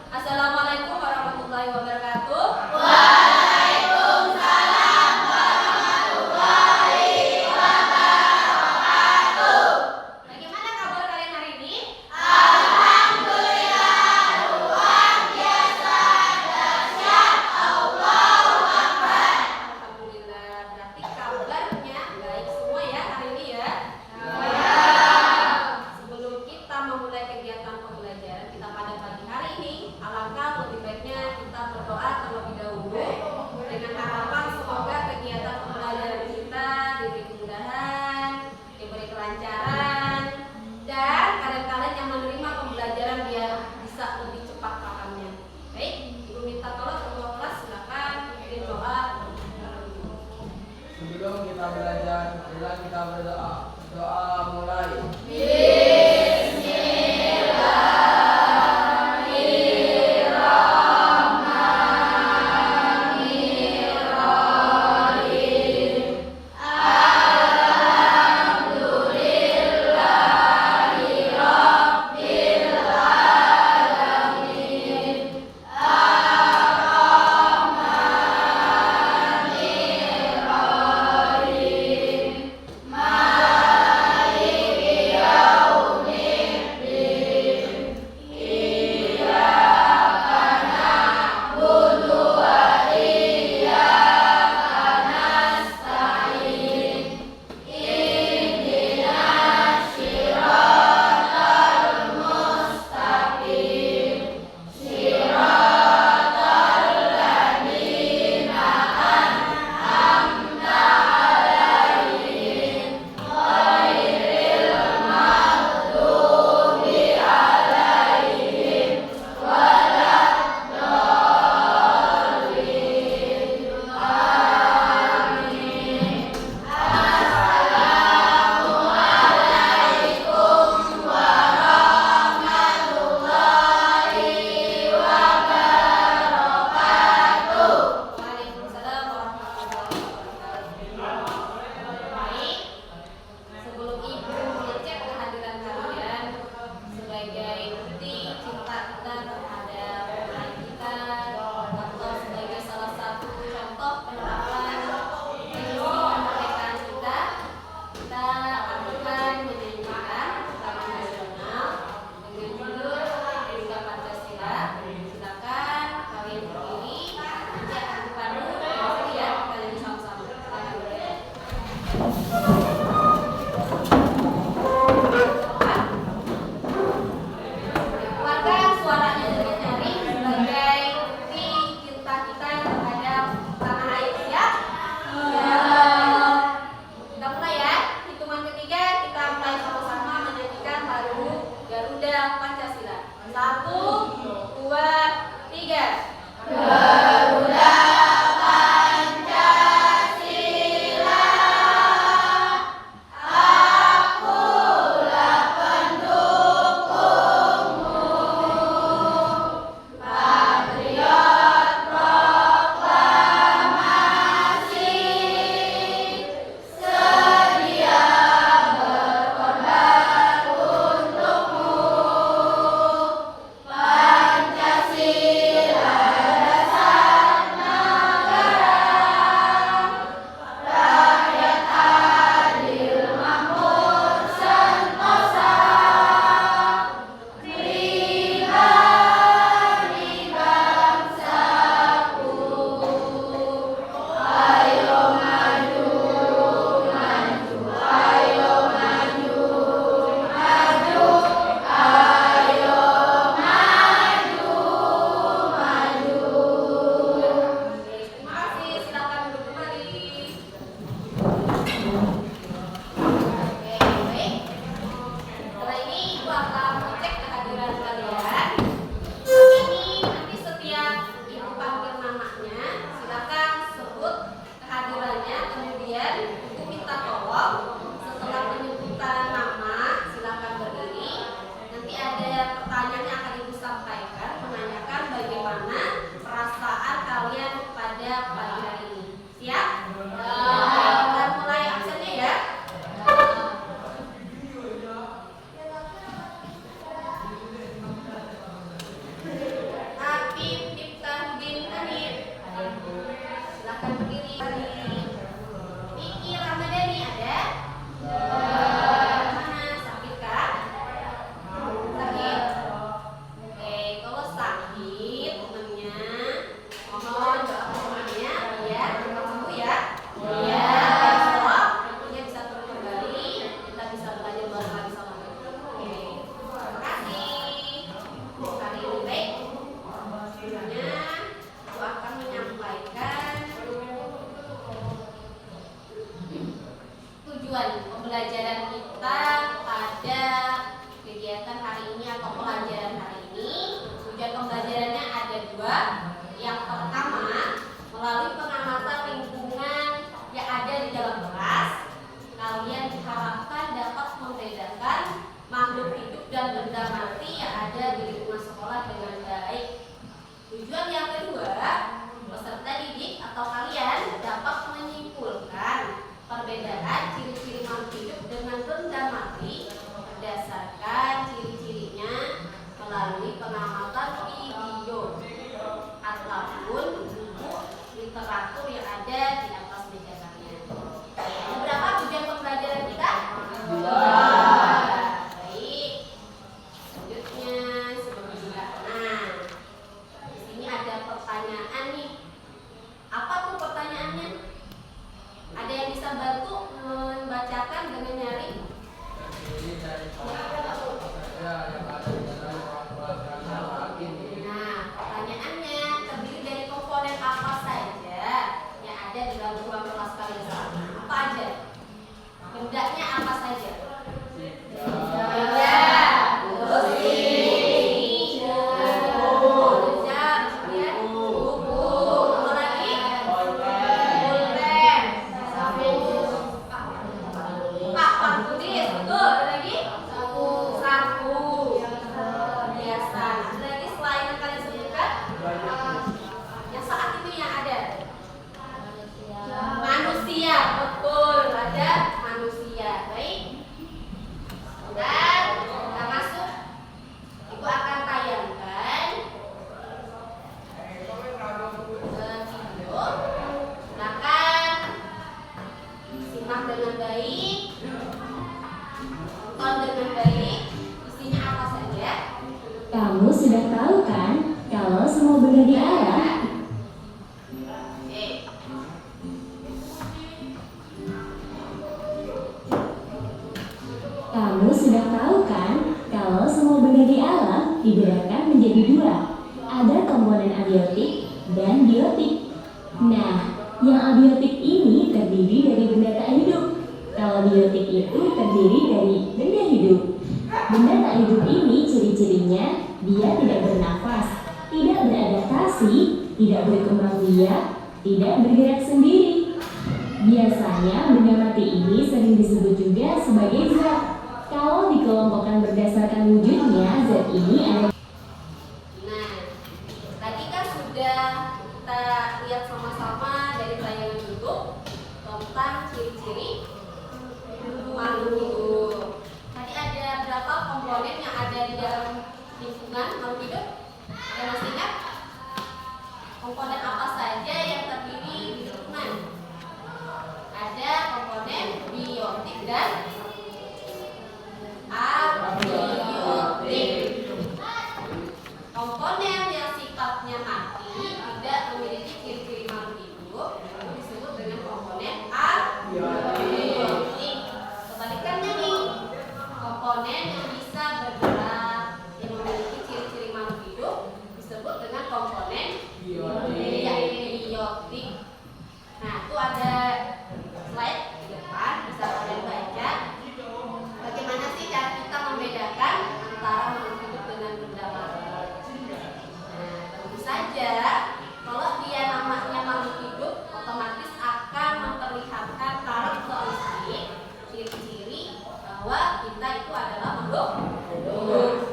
Assalamualaikum warahmatullahi wabarakatuh. Bagaimana kabar kalian hari ini? Alhamdulillah, berarti kabarnya baik semua ya hari ini ya. Sebelum kita memulai kegiatan pembelajaran kita pada pagi hari ini, alangkah lebih baiknya kita berdoa terlebih dahulu dengan harapan semoga kegiatan pembelajaran kita diberi kemudahan, diberi kelancaran, dan kalian-kalian yang menerima pembelajaran biar bisa lebih cepat pahamnya. Baik, Ibu minta tolong ketua kelas silakan bikin doa. Sebelum kita belajar, marilah kita berdoa. Doa mulai. Waalaikumsalam warahmatullahi wabarakatuh. Baik, sebelum Ibu mengecek kehadiran kalian sebagai bukti cinta kita terhadap Tuhan kita atau sebagai salah satu contoh penerapan prinsip kemerdekaan kita, kita akan menyanyikan Taman Nasional dengan judul Bhinneka Pancasila. Silakan kalian berdiri, nanti akan dipandu ya, kita nyanyi sama-sama. Warga yang suaranya lebih nyaring sebagai bukti cinta kita terhadap tanah air, siap? Iya. Kita mulai ya. Hitungan ketiga kita mulai sama-sama menyanyikan lagu Garuda Pancasila. 1, 2, 3. Garuda Pancasila, akulah pendukungmu, patriot proklamasi, sedia berkorban untukmu, makhluk hidup dan benda mati yang ada di lingkungan sekolah dengan baik. Tujuan yang kedua, peserta didik atau kalian dapat menyimpulkan perbedaan ciri-ciri makhluk hidup dengan benda mati berdasarkan ciri-cirinya melalui pengamatan video ataupun buku literatur yang ada di atas meja kalian. Ada berapa tujuan pembelajaran kita? Baik. Selanjutnya selanjutnya. Nah, di sini ada pertanyaan nih. Apa tuh pertanyaannya? Ada yang bisa bantu membacakan dengan nyari? Jadi dari apa saja yang ada di dalam ruang kelas kalian saat ini. Nah, pertanyaannya terdiri dari komponen apa saja yang ada di dalam ruang kelas kalian saat ini? Apa aja? Bendanya apa saja? Meja, kursi, meja, kemudian buku, apa lagi? Pulpen, papan tulis, betul. Ada lagi? Saku, biasa. Ada lagi selain yang kalian sebutkan? Yang saat ini yang ada? Manusia, betul. Ada manusia. Baik. Dan kita masuk. Ibu akan tayangkan video. Silakan simak dengan baik, tonton dengan baik. Isinya apa saja? Kamu sudah tahu kan kalau semua benda di alam Oke. Kamu sudah tahu kan kalau semua benda di alam dibedakan menjadi dua. Ada komponen abiotik dan biotik. Nah, yang abiotik ini terdiri dari benda tak hidup. Kalau biotik itu terdiri dari benda hidup. Benda tak hidup ini ciri-cirinya dia tidak bernafas, tidak beradaptasi, tidak berkembang biak, tidak bergerak sendiri. Biasanya benda mati ini sering disebut juga sebagai zat. Kalau dikelompokkan berdasarkan wujudnya, zat ini ada. Nah, tadi kan sudah kita lihat sama-sama dari tayangan YouTube tentang ciri-ciri makhluk hidup. Tadi ada berapa komponen yang ada di dalam lingkungan makhluk hidup? Ada masih ingat? Komponen apa saja yang terdiri di lingkungan? Ada komponen biotik dan abiotik. Komponen yang sifatnya mati tidak memiliki ciri-ciri makhluk hidup itu disebut dengan komponen abiotik. Kebalikannya nih, komponen yang bisa bergerak yang memiliki ciri-ciri makhluk hidup disebut dengan komponen biotik. Nah, itu ada slide di depan, bisa kalian baca. Bagaimana sih cara kita membedakan antara makhluk hidup dengan benda mati? Nah, tentu saja kalau dia namanya makhluk hidup, otomatis akan memperlihatkan karakteristik ciri-ciri bahwa kita itu adalah makhluk hidup.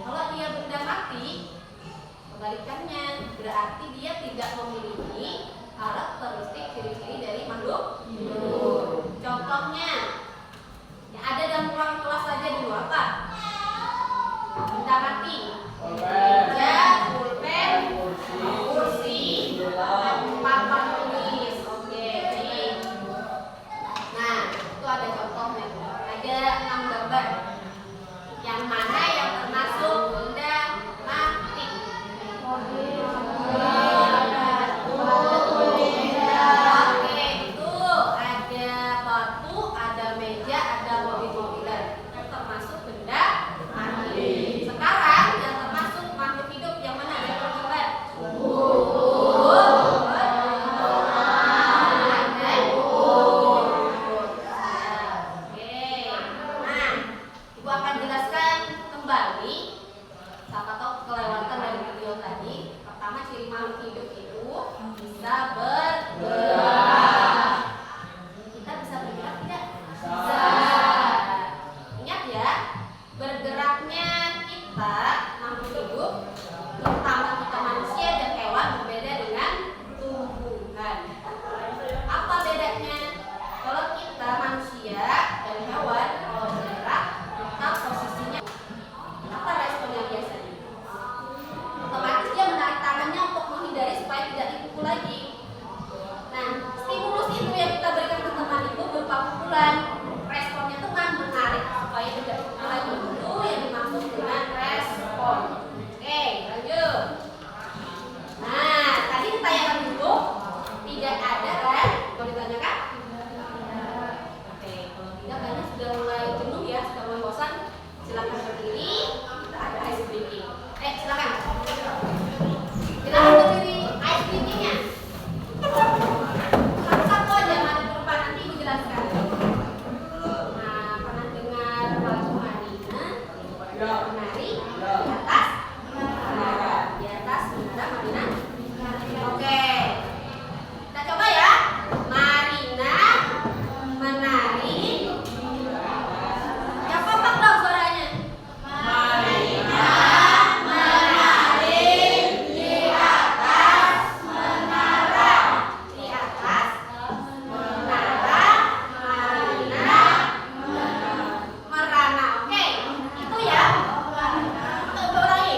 Kalau dia benda mati, kebalikannya berarti dia tidak memiliki karakteristik ciri-ciri dari makhluk hidup. Contohnya yang ada dalam ruang kelas saja dulu apa? Benda mati. Meja, pulpen, kursi, papan tulis. Oke, baik. Nah, itu ada contohnya. Ada 6 gambar. Yang mana yang termasuk benda mati? Oke, itu ada batu, ada meja, ada mobil-mobilan. Itu termasuk benda mati. Sekarang yang termasuk makhluk hidup yang mana? Ada gambar. Oke. Nah, Ibu akan jelaskan bergeraknya kita makhluk hidup, terutama kita manusia dan hewan, berbeda dengan tumbuhan. Apa bedanya? Kalau kita manusia dan hewan, kalau bergerak tetap posisinya. Apa responnya biasanya? Otomatis dia menarik tangannya untuk menghindari supaya tidak dipukul lagi. Nah, stimulus itu yang kita berikan ke teman itu berupa pukulan. Responnya teman menarik supaya tidak dipukul lagi. Itu yang dimaksud dengan respon. Oke, lanjut. Nah, tadi ditanyakan dulu, tidak ada kan? Mau ditanyakan? Oke, kalau tidak kayaknya sudah mulai jenuh ya, sudah mulai bosan. Silakan berdiri. Kita ada ice breaking. Silakan. Silakan berdiri. Ice breakingnya. Satu-satu aja, nanti lupa, nanti ibu jelaskan. Nah, pernah dengar lagu Marina? Menari di atas menara. Di atas menara Marina. Oke. Kita coba ya. Marina menari. Yang kompak dong suaranya. Marina menari di atas menara. Di atas menara Marina merana. Oke, itu ya. Kita ulangi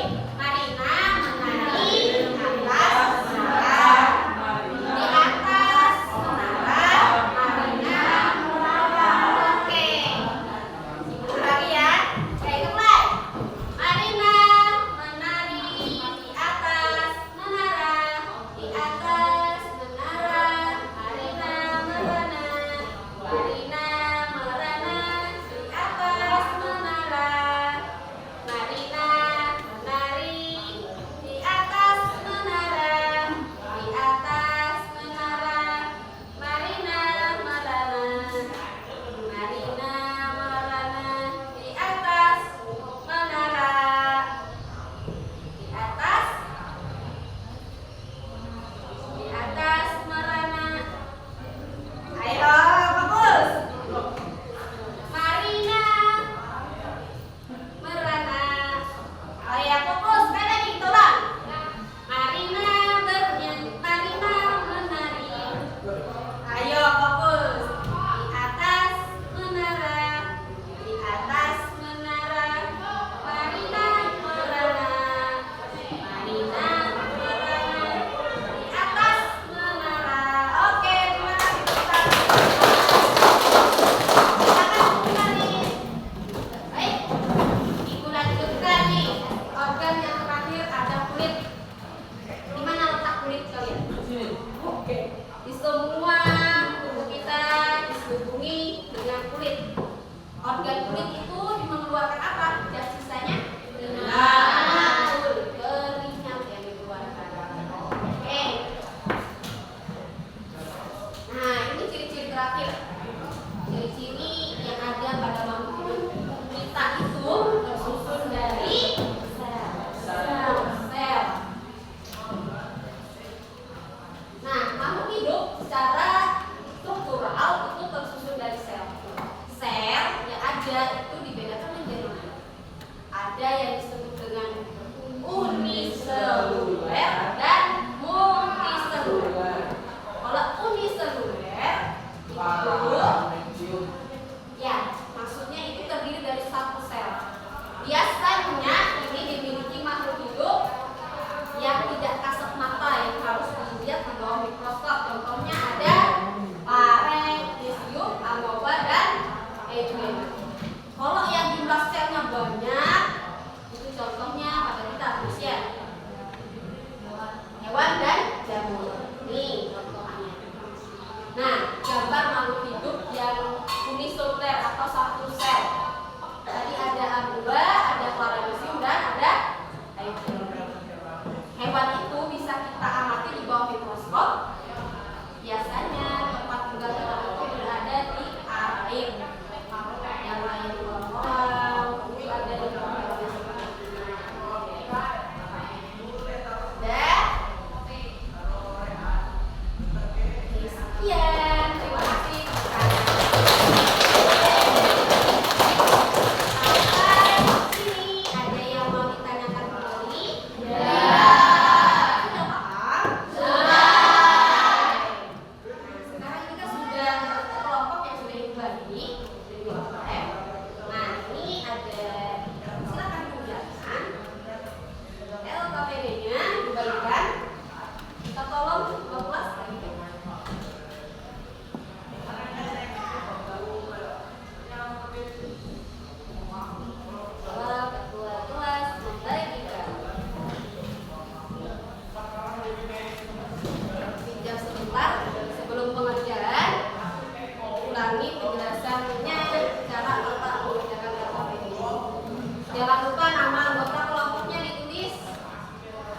jangan lupa nama anggota kelompoknya ditulis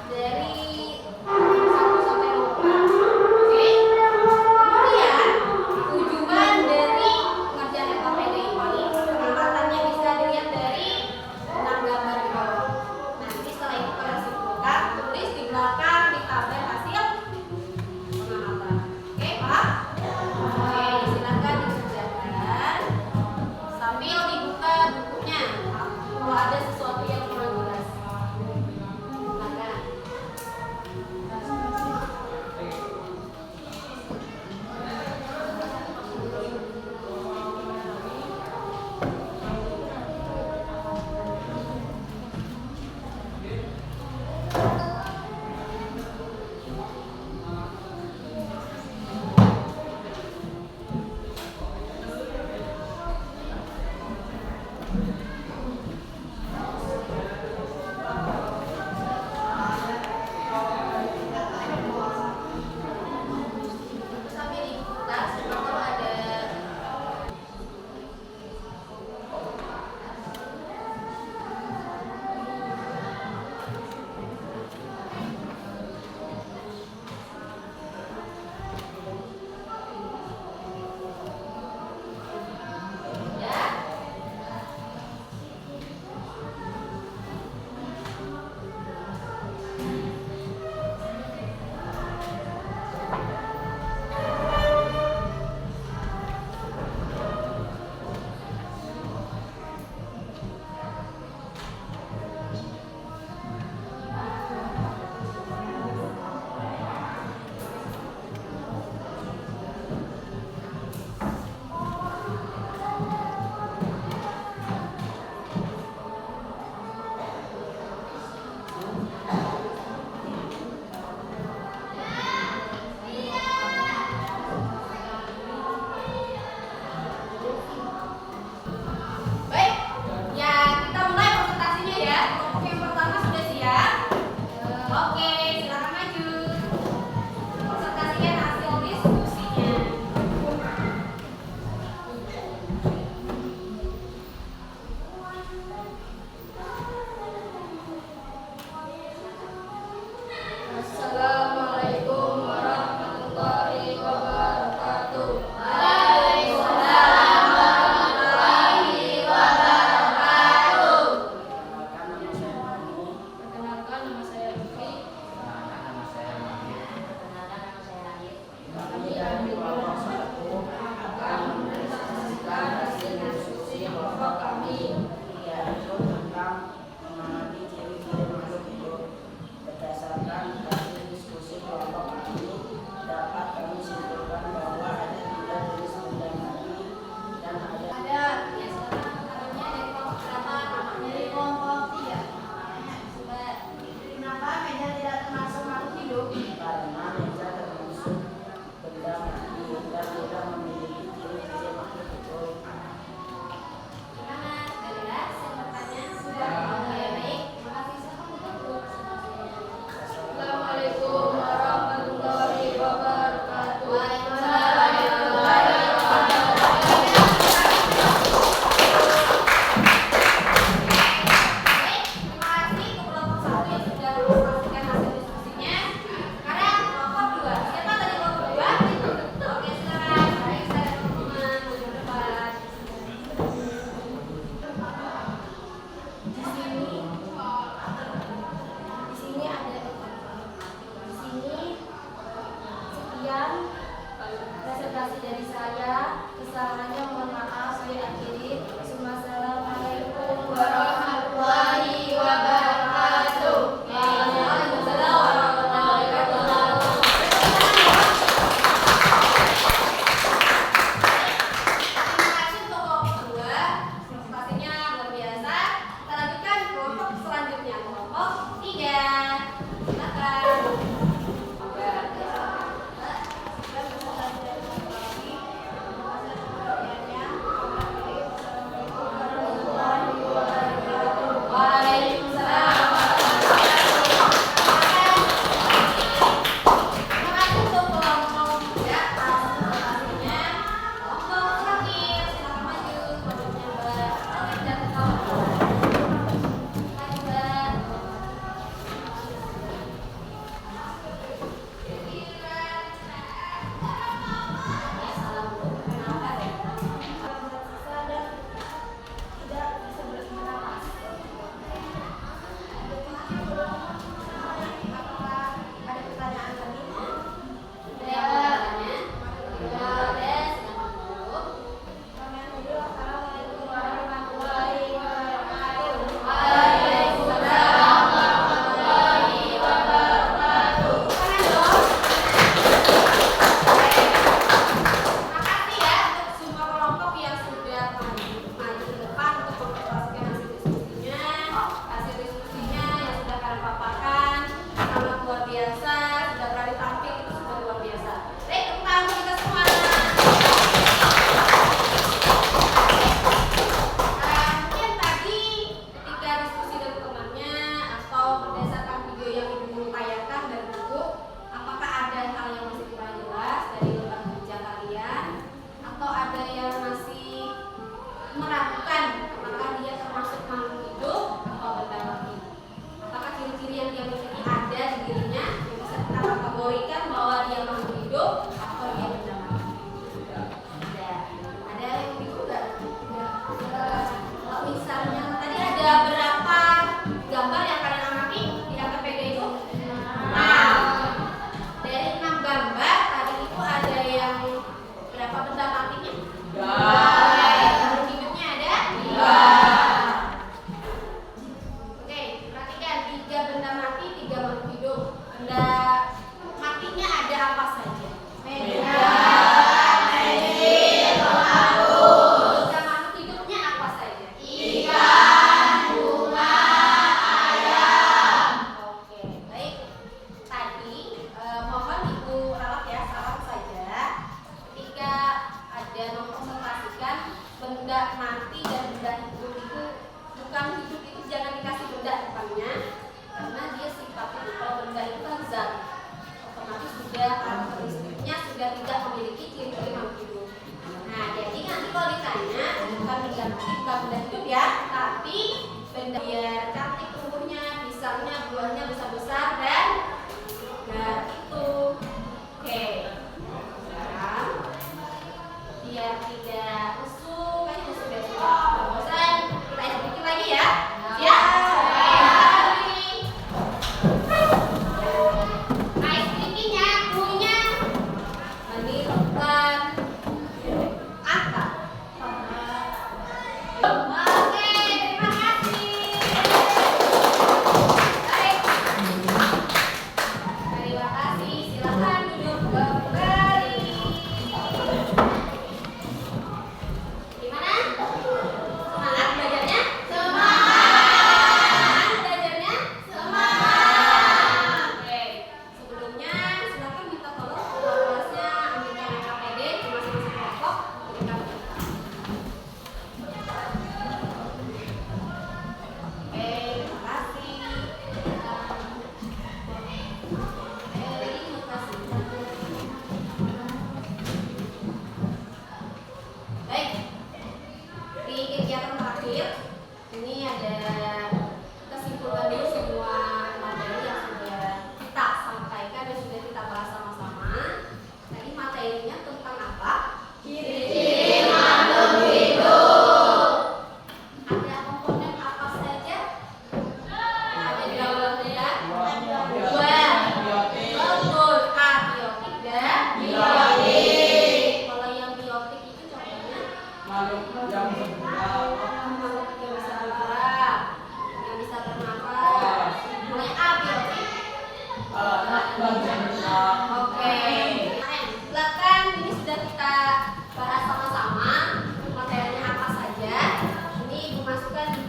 dari 1 sampai 24. Oke. Kemudian tujuan dari pengerjaan FKPD ini pengamatannya bisa dilihat dari 6 gambar di bawah. Nanti setelah itu kalian simpulkan, tulis di belakang di tabel hasil pengamatan. Oke, Pak? Oke, silakan dikerjakan sambil dibuka bukunya. Kalau ada sesuatu yang kurang jelas, silakan.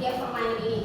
game permainan ini.